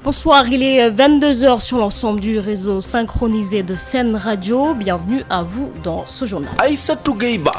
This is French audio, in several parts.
Bonsoir, il est 22h sur l'ensemble du réseau synchronisé de Sen Radio. Bienvenue à vous dans ce journal. Aïssatou Gueye-Ba.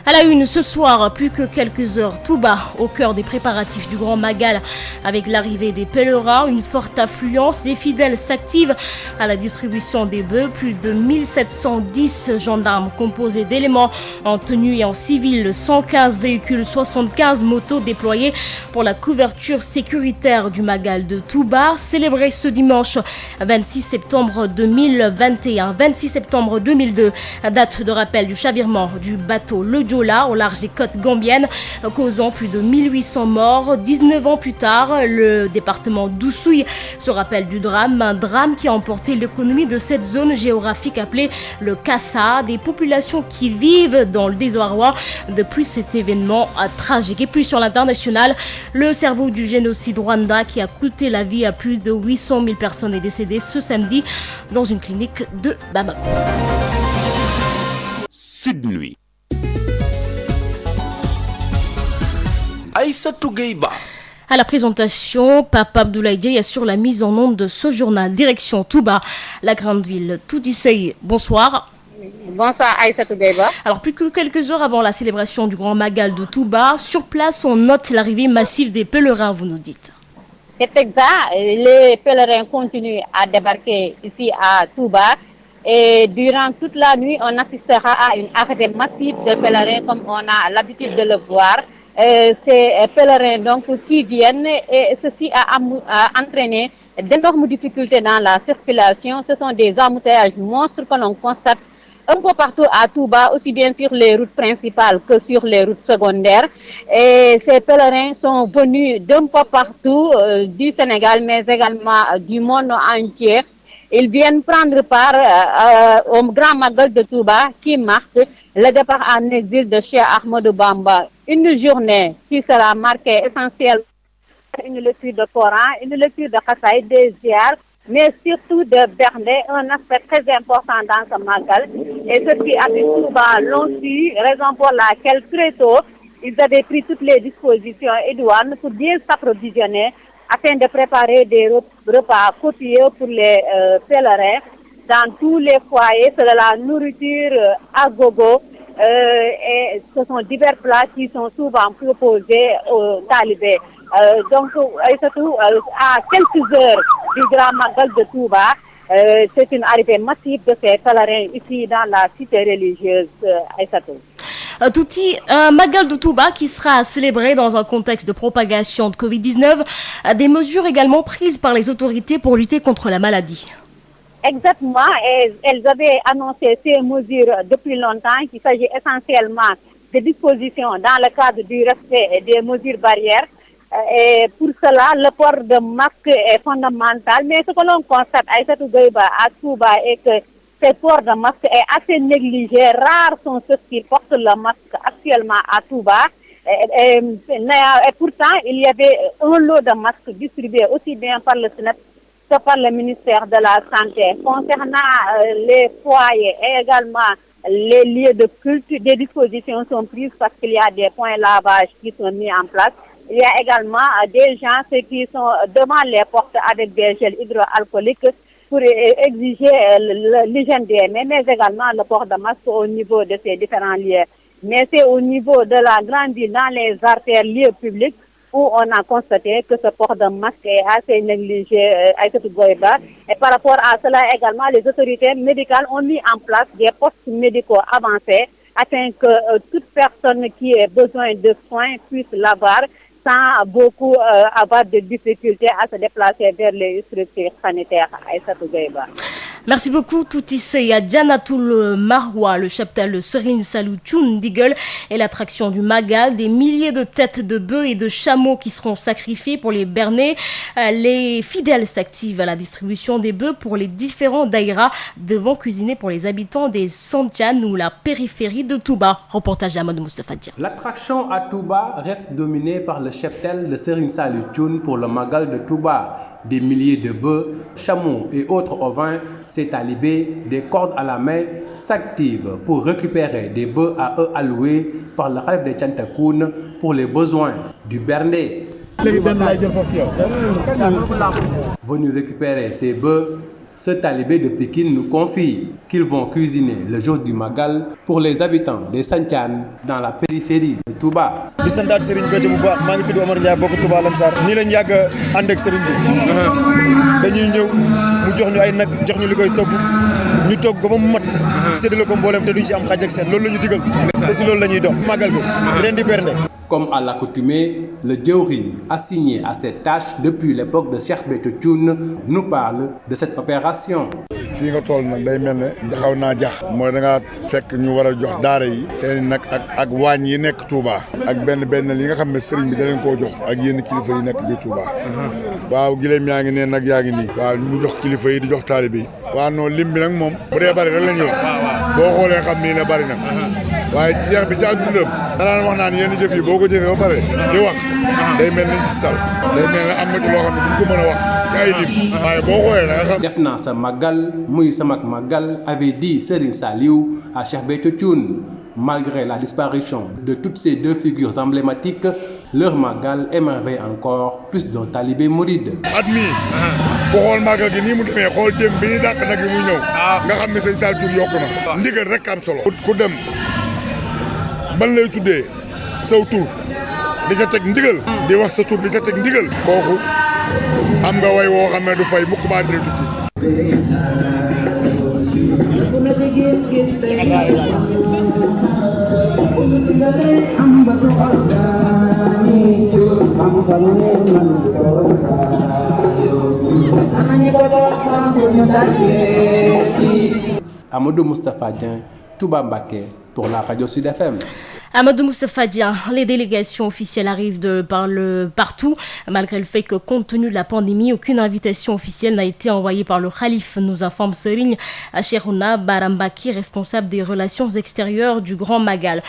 À la une ce soir, plus que quelques heures, Touba, au cœur des préparatifs du Grand Magal, avec l'arrivée des pèlerins, une forte affluence, des fidèles s'activent à la distribution des bœufs, plus de 1710 gendarmes composés d'éléments en tenue et en civil, 115 véhicules, 75 motos déployées pour la couverture sécuritaire du Magal de Touba, célébré ce dimanche 26 septembre 2021, 26 septembre 2002, date de rappel du chavirement du bateau Le Jola au large des côtes gambiennes, causant plus de 1800 morts. 19 ans plus tard, le département d'Oussouye se rappelle du drame, un drame qui a emporté l'économie de cette zone géographique appelée le Kassa, des populations qui vivent dans le désarroi depuis cet événement tragique. Et puis sur l'international, le cerveau du génocide Rwanda qui a coûté la vie à plus de 800 000 personnes est décédé ce samedi dans une clinique de Bamako. Sud Nuit. Aïssatou Gueye-Ba. À la présentation, Papa Abdoulaye Dieye assure la mise en onde de ce journal. Direction Touba, la grande ville Toudissey. Bonsoir. Bonsoir Aïssatou Gueye-Ba. Alors plus que quelques heures avant la célébration du Grand Magal de Touba, sur place on note l'arrivée massive des pèlerins, vous nous dites. C'est exact, les pèlerins continuent à débarquer ici à Touba et durant toute la nuit on assistera à une arrivée massive de pèlerins comme on a l'habitude de le voir. Ces pèlerins donc qui viennent et ceci a entraîné d'énormes difficultés dans la circulation. Ce sont des embouteillages monstres que l'on constate un peu partout à Touba, aussi bien sur les routes principales que sur les routes secondaires. Et ces pèlerins sont venus d'un peu partout du Sénégal mais également du monde entier. Ils viennent prendre part au Grand Magal de Touba qui marque le départ en exil de Cheikh Ahmadou Bamba. Une journée qui sera marquée essentiellement par une lecture de Coran, une lecture de Khasaïd, des ziar, mais surtout de Bernay, un aspect très important dans ce Magal. Et ceux qui habitent Touba l'ont su, raison pour laquelle très tôt, ils avaient pris toutes les dispositions idoines pour bien s'approvisionner afin de préparer des repas copieux pour les pèlerins dans tous les foyers. C'est de la nourriture à gogo et ce sont divers plats qui sont souvent proposés aux talibés. Donc, surtout à quelques heures du Grand Magal de Touba, c'est une arrivée massive de ces pèlerins ici dans la cité religieuse Aïssatou. Touti, Magal de Touba qui sera célébré dans un contexte de propagation de Covid-19, des mesures également prises par les autorités pour lutter contre la maladie. Exactement, et elles avaient annoncé ces mesures depuis longtemps, qu'il s'agit essentiellement de dispositions dans le cadre du respect des mesures barrières. Et pour cela, le port de masque est fondamental, mais ce que l'on constate à Aïssatou Gueye-Ba à Touba est que ce port de masque est assez négligé. Rares sont ceux qui portent le masque actuellement à Touba. Et pourtant, il y avait un lot de masques distribués aussi bien par le SNEP que par le ministère de la Santé. Concernant les foyers et également les lieux de culte, des dispositions sont prises parce qu'il y a des points lavage qui sont mis en place. Il y a également des gens qui sont devant les portes avec des gels hydroalcooliques pour exiger l'hygiène des mains, mais également le port de masque au niveau de ces différents lieux. Mais c'est au niveau de la grande ville, dans les artères, lieux publics, où on a constaté que ce port de masque est assez négligé à Aïssatou Gueye-Ba. Et par rapport à cela également, les autorités médicales ont mis en place des postes médicaux avancés afin que toute personne qui ait besoin de soins puisse l'avoir sans beaucoup avoir de difficultés à se déplacer vers les structures sanitaires à Aïssatou Gueye-Ba. Merci beaucoup Toudissey. À Dianatoul Marwa, le cheptel Serigne Salou Thioune Diggle est l'attraction du Magal. Des milliers de têtes de bœufs et de chameaux qui seront sacrifiés pour les berner. Les fidèles s'activent à la distribution des bœufs pour les différents daïras devant cuisiner pour les habitants des Santianes ou la périphérie de Touba. Reportage d'Ahmed Moustapha Dia. L'attraction à Touba reste dominée par le cheptel de Serigne Salou Thioune pour le Magal de Touba. Des milliers de bœufs, chameaux et autres ovins, ces talibés, des cordes à la main, s'activent pour récupérer des bœufs à eux alloués par le Khalif de Tchantakoun pour les besoins du Bernay. Venu récupérer ces bœufs, ce talibé de Pikine nous confie qu'ils vont cuisiner le jour du Magal pour les habitants des Santiane dans la périphérie de Touba. di santaat Serigne Béthio bu baax maa ngi tudd Omar Ndiaye bokk Touba Lansar nii lañ yàgg ànd ak Serigne bi dañuy ñëw mu jox ñu ay nag jox ñu li koy togg ñu togg ko ba mu mat séddale ko mboolem te duñ ci am xaj ak seen loolu la ñu digal te si loolu la ñuy dox Magal bi ren di bernde. Comme à l'accoutumée, le jëwriñ assigné à cette tâche depuis l'époque de Cheikh Béthio Thioune nous parle de cette opération. fii nga toll nag day mel ne xaw naa jax mooy da ngaa fekk ñu war a jox daara yi seen nag ak waañ yi nekk Touba ak benn li nga xam ne sëriñ bi da leen koo jox ak yenn kilifa yi nekk biir Touba waaw gileem yaa ngi ne nag yaa ngi nii waaw ñu jox kilifa yi di jox taalibe yi waaw non lim bi nag moom bu dee bari rek la ñuy wax boo xoolee xam nii ne bari na waaye Cheikh bi ci ak dundam danaan wax naan yenn jëf yi boo ko jëfee ba pare di wax day mel ni ci sal day mel ne am na ci loo xam ne duñ ko mën a wax ci ay lim waaye boo xoolee da nga xam. def naa sa màggal muy sama màggal avait dit Serigne Saliou à Cheikh Béthio Thioune. Malgré la disparition de toutes ces deux figures emblématiques, leur màggal émerveille encore plus d'un talibé mouride. at mii bu xool màggal gi nii mu demee xool démb bi ñu dàq nag yi muy ñëw nga xam ne sëñ Saliou Thioune yokku na ndigal rek am solo. ku dem ban lay tuddee saw tur di ca teg ndigal di wax sa tur di ca teg ndigal kooku am nga way woo xam ne du fay mukk baa dina tukki. Amadou Moustapha Dieng, Touba Mbacké pour la radio Sud FM. Amadou Moustapha Dieng, les délégations officielles arrivent partout, malgré le fait que, compte tenu de la pandémie, aucune invitation officielle n'a été envoyée par le Khalif, nous informe Serigne Cheikhouna Bara Mbacké, responsable des relations extérieures du Grand Magal.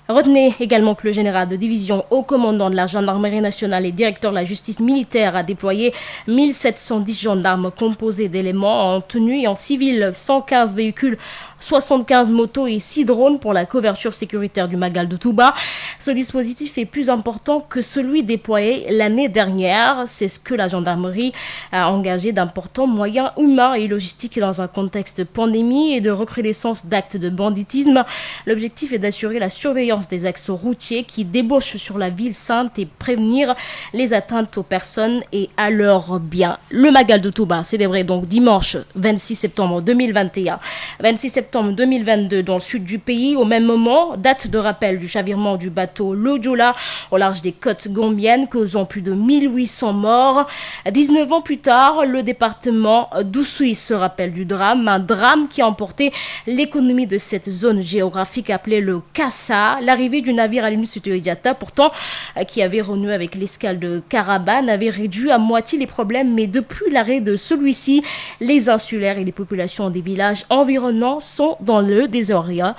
Retenez également que le général de division haut commandant de la gendarmerie nationale et directeur de la justice militaire a déployé 1710 gendarmes composés d'éléments en tenue et en civil, 115 véhicules, 75 motos et 6 drones pour la couverture sécuritaire du Magal de Touba. Ce dispositif est plus important que celui déployé l'année dernière. C'est ce que la gendarmerie a engagé d'importants moyens humains et logistiques dans un contexte de pandémie et de recrudescence d'actes de banditisme. L'objectif est d'assurer la surveillance des axes routiers qui débauchent sur la ville sainte et prévenir les atteintes aux personnes et à leurs biens. Le Magal de Touba célébré donc dimanche 26 septembre 2021, 26 septembre 2022 dans le sud du pays. Au même moment, date de rappel du chavirement du bateau le Joola au large des côtes gambiennes, causant plus de 1800 morts. 19 ans plus tard, le département d'Oussouye se rappelle du drame, un drame qui a emporté l'économie de cette zone géographique appelée le Kassa. L'arrivée du navire Aline Sitoé Diatta, pourtant qui avait renoué avec l'escale de Carabane, avait réduit à moitié les problèmes, mais depuis l'arrêt de celui-ci, les insulaires et les populations des villages environnants sont dans le désarroi.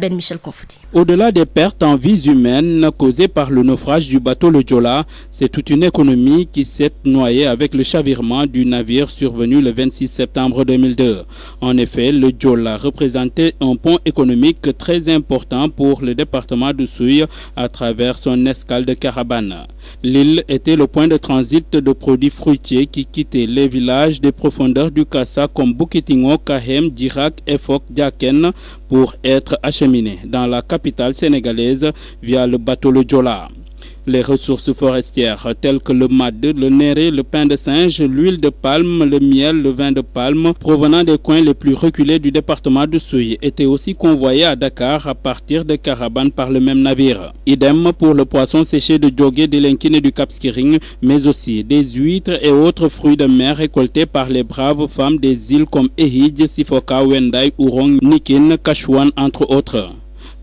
Ben Michel Confouti. Au-delà des pertes en vies humaines causées par le naufrage du bateau le Joola, c'est toute une économie qui s'est noyée avec le chavirement du navire survenu le 26 septembre 2002. En effet, le Joola représentait un pont économique très important pour le département d'Oussouye à travers son escale de Carabane. L'île était le point de transit de produits fruitiers qui quittaient les villages des profondeurs du Kassa comme Boukitingo, Kahem, Djirak et Fok Diaken pour être acheminés dans la capitale sénégalaise via le bateau le Joola. Les ressources forestières telles que le mad, le néré, le pain de singe, l'huile de palme, le miel, le vin de palme provenant des coins les plus reculés du département d'Oussouye étaient aussi convoyés à Dakar à partir de Carabane par le même navire. Idem pour le poisson séché de Djogé, de Lenkine et du Cap Skirring, mais aussi des huîtres et autres fruits de mer récoltés par les braves femmes des îles comme Ehidj, Sifoka, Wendaï, Ourong, Nikin, Kachouan entre autres.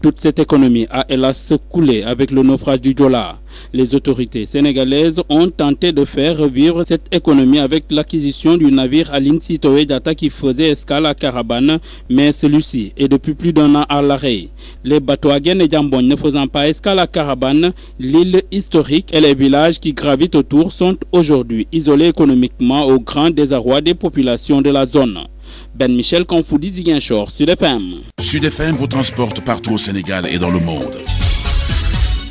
Toute cette économie a hélas coulé avec le naufrage du Joola. Les autorités sénégalaises ont tenté de faire revivre cette économie avec l'acquisition du navire Aline Sitoé Diatta qui faisait escale à Carabane, mais celui-ci est depuis plus d'un an à l'arrêt. Les bateaux Aguène et Diambogne ne faisant pas escale à Carabane, l'île historique et les villages qui gravitent autour sont aujourd'hui isolés économiquement au grand désarroi des populations de la zone. Ben Michel Konfoudi, Ziguinchor, Sud FM. Sud FM vous transporte partout au Sénégal et dans le monde.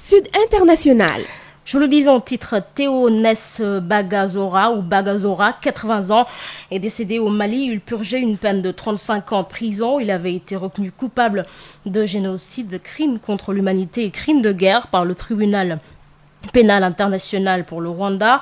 Sud International. Je le disais en titre, Théonès Bagazora ou Bagazora, 80 ans, est décédé au Mali. Il purgeait une peine de 35 ans de prison. Il avait été reconnu coupable de génocide, de crimes contre l'humanité et crimes de guerre par le tribunal pénal international pour le Rwanda.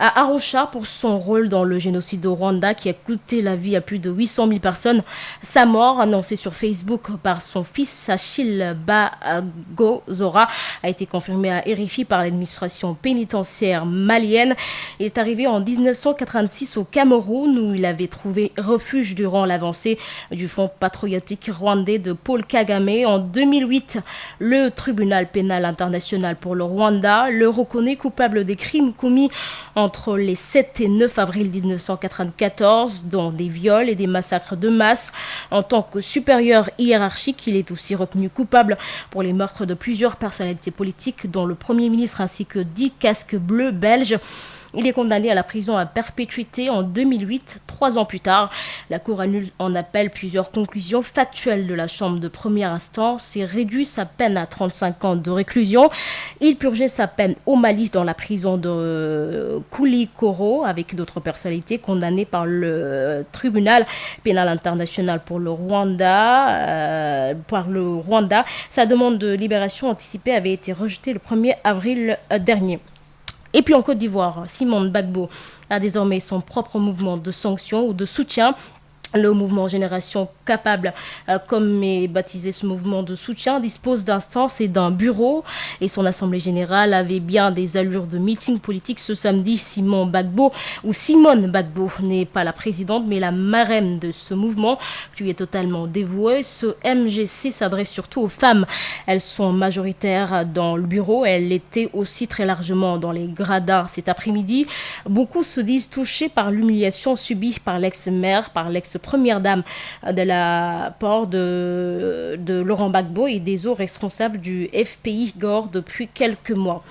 À Arusha pour son rôle dans le génocide au Rwanda qui a coûté la vie à plus de 800 000 personnes. Sa mort, annoncée sur Facebook par son fils Achille Bagozora, a été confirmée à RFI par l'administration pénitentiaire malienne. Il est arrivé en 1986 au Cameroun où il avait trouvé refuge durant l'avancée du Front patriotique rwandais de Paul Kagame. En 2008, le tribunal pénal international pour le Rwanda le reconnaît coupable des crimes commis entre les 7 et 9 avril 1994, dont des viols et des massacres de masse. En tant que supérieur hiérarchique, il est aussi reconnu coupable pour les meurtres de plusieurs personnalités politiques, dont le Premier ministre ainsi que 10 casques bleus belges. Il est condamné à la prison à perpétuité en 2008, 3 ans plus tard. La Cour annule en appel plusieurs conclusions factuelles de la Chambre de première instance et réduit sa peine à 35 ans de réclusion. Il purgeait sa peine au Mali dans la prison de Koulikoro avec d'autres personnalités condamnées par le tribunal pénal international pour le Rwanda. Sa demande de libération anticipée avait été rejetée le 1er avril dernier. Et puis en Côte d'Ivoire, Simone Gbagbo a désormais son propre mouvement de sanctions ou de soutien. Le mouvement Génération Capable, comme est baptisé ce mouvement de soutien, dispose d'instances et d'un bureau. Et son assemblée générale avait bien des allures de meeting politique ce samedi. Simone Gbagbo n'est pas la présidente, mais la marraine de ce mouvement, qui lui est totalement dévouée. Ce MGC s'adresse surtout aux femmes. Elles sont majoritaires dans le bureau. Elles l'étaient aussi très largement dans les gradins cet après-midi. Beaucoup se disent touchés par l'humiliation subie par l'ex-maire, par l'ex-première dame de la part de Laurent Gbagbo et des autres responsables du FPI Gore depuis quelques mois.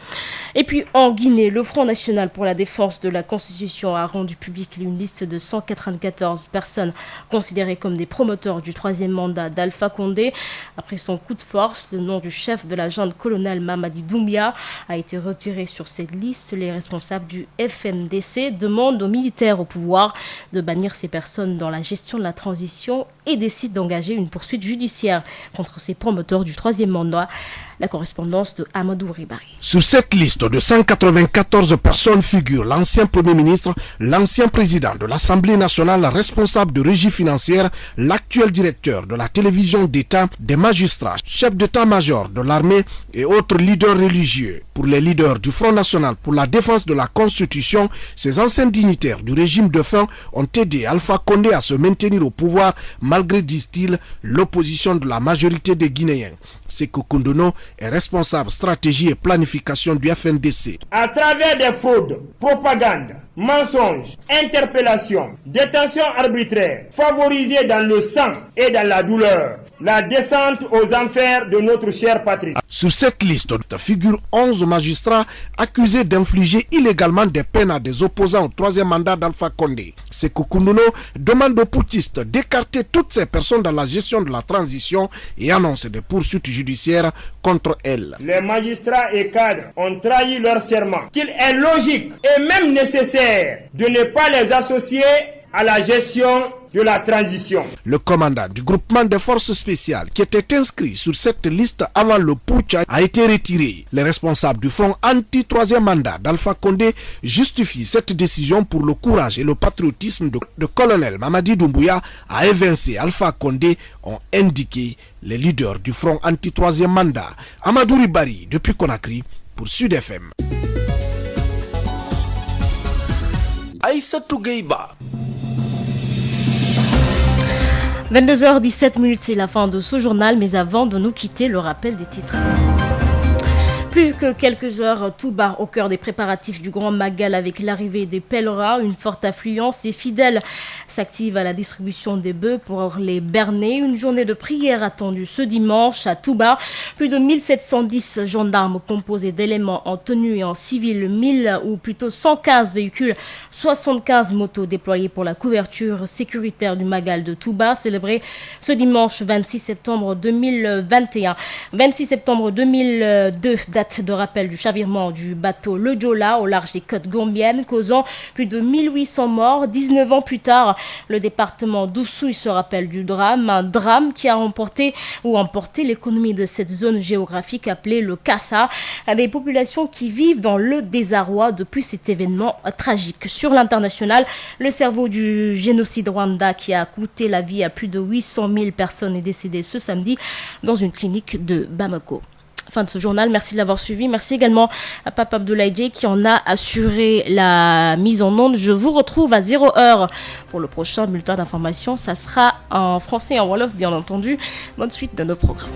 Et puis en Guinée, le Front National pour la défense de la Constitution a rendu publique une liste de 194 personnes considérées comme des promoteurs du 3e mandat d'Alpha Condé. Après son coup de force, le nom du chef de la junte, colonel Mamadi Doumbia, a été retiré sur cette liste. Les responsables du FNDC demandent aux militaires au pouvoir de bannir ces personnes dans la gestion de la transition et décident d'engager une poursuite judiciaire contre ces promoteurs du 3e mandat. La correspondance de Amadou Ribari. Sur cette liste de 194 personnes figurent l'ancien Premier ministre, l'ancien président de l'Assemblée nationale responsable de régie financière, l'actuel directeur de la télévision d'État, des magistrats, chefs d'état-major de l'armée et autres leaders religieux. Pour les leaders du Front national pour la défense de la Constitution, ces anciens dignitaires du régime de faim ont aidé Alpha Condé à se maintenir au pouvoir malgré, disent-ils, l'opposition de la majorité des Guinéens. Sékou Koundono est responsable stratégie et planification du FNDC. À travers des fraudes, propagande, mensonges, interpellations, détentions arbitraires, favorisées dans le sang et dans la douleur, la descente aux enfers de notre chère patrie. Sur cette liste figurent 11 magistrats accusés d'infliger illégalement des peines à des opposants au 3e mandat d'Alpha Condé. Sékou Koundono demande aux poutistes d'écarter toutes ces personnes dans la gestion de la transition et annonce des poursuites judiciaires contre elles. Les magistrats et cadres ont trahi leur serment, qu'il est logique et même nécessaire de ne pas les associer à la gestion de la transition. Le commandant du groupement des forces spéciales qui était inscrit sur cette liste avant le putsch a été retiré. Les responsables du front anti-3e mandat d'Alpha Condé justifient cette décision pour le courage et le patriotisme de colonel Mamadi Doumbouya à évincer Alpha Condé, ont indiqué les leaders du front anti-3e mandat. Amadou Ribari depuis Conakry pour Sud FM. Aïssatou Gueye-Ba. 22h17, c'est la fin de ce journal, mais avant de nous quitter, le rappel des titres. Plus que quelques heures, Touba, au cœur des préparatifs du Grand Magal avec l'arrivée des pèlerins, une forte affluence. Les fidèles s'activent à la distribution des bœufs pour les berner. Une journée de prière attendue ce dimanche à Touba. Plus de 1710 gendarmes composés d'éléments en tenue et en civil, 1000 ou plutôt 115 véhicules, 75 motos déployées pour la couverture sécuritaire du Magal de Touba, célébré ce dimanche 26 septembre 2021. 26 septembre 2002, date date de rappel du chavirement du bateau le Joola au large des côtes gambiennes, causant plus de 1800 morts. 19 ans plus tard, le département d'Oussouye se rappelle du drame, un drame qui a emporté l'économie de cette zone géographique appelée le Kassa, des populations qui vivent dans le désarroi depuis cet événement tragique. Sur l'international, le cerveau du génocide Rwanda qui a coûté la vie à plus de 800 000 personnes est décédé ce samedi dans une clinique de Bamako. Fin de ce journal, merci de l'avoir suivi. Merci également à Papa Abdoulaye Dieye qui en a assuré la mise en onde. Je vous retrouve à 0h pour le prochain bulletin d'information. Ça sera en français et en wolof, bien entendu. Bonne suite de nos programmes.